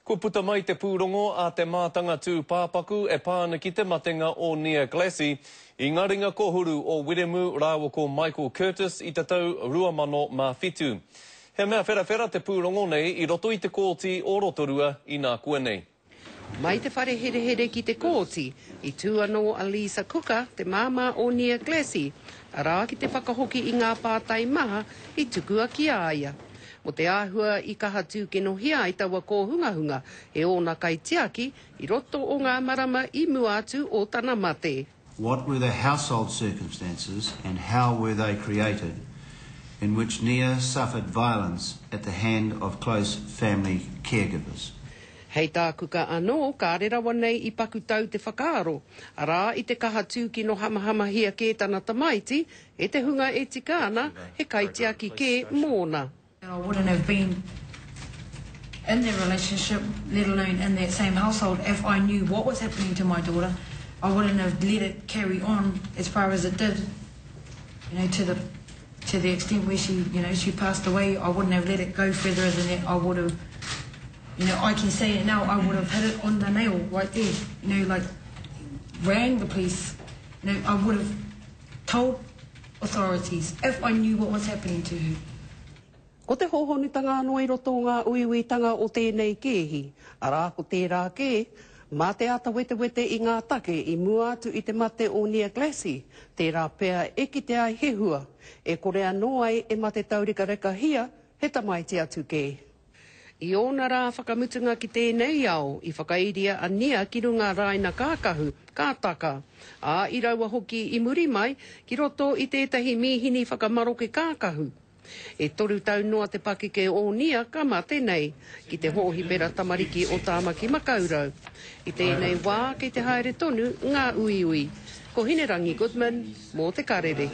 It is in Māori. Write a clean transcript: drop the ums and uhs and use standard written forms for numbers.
Ko puta mai te pūrongo a te mātanga tū pāpaku e pāna ki te matenga o Nia Glassy I ngā ringa kohuru o Wiremu rāua ko Michael Curtis I te tau 2007. He mea whera te pūrongo nei I roto I te kōti o Rotorua I nā kua nei. Mai te whare here ki te kōti, I tū anō a Lisa Kuka, te māma o Nia Glassy, arā ki te whakahoki I ngā pātai maha I tukua ki aia. Mo te āhua I kaha tūkeno hia I taua kōhungahunga, e ōna kaitiaki I roto o ngā marama I mua atu o tana mate. What were the household circumstances and how were they created in which Nia suffered violence at the hand of close family caregivers? Hei tā kuka anō, ka rerawa nei I paku tau te whakaaro. Arā, I te kaha tūkino hamahama hia kē tana tamaiti, e te hunga e tika ana, he kaitiaki kē mōna. I wouldn't have been in their relationship, let alone in that same household, if I knew what was happening to my daughter. I wouldn't have let it carry on as far as it did, you know, to the extent where she, you know, she passed away. I wouldn't have let it go further than that. I would have, you know, I can say it now, I would have hit it on the nail right there, you know, like, rang the police, you know, I would have told authorities if I knew what was happening to her. Ko te hohonutanga anō I roto ngā uiuitanga o tēnei kēhi, arā ko tērā kē, mā te ata wete I ngā take I mua atu I te mate o Nia Glassy, tērā pēr e ki te ai hehua, e kore anō ai e mate taurika hia, he tamaiti atu kē. I ōna rā whakamutunga ki tēnei ao, I whakairia a Nia ki runga raina kākahu, kātaka, a I raua hoki I muri mai, ki roto I tētahi mihini whakamaroke kākahu. E toru tau noa te pakeke o Nia ka mate nei, ki te hohi pera tamariki o Tāmaki Makaurau. I tēnei wā kei te haere tonu ngā uiui. Ko Hinerangi Goodman, mō te karere.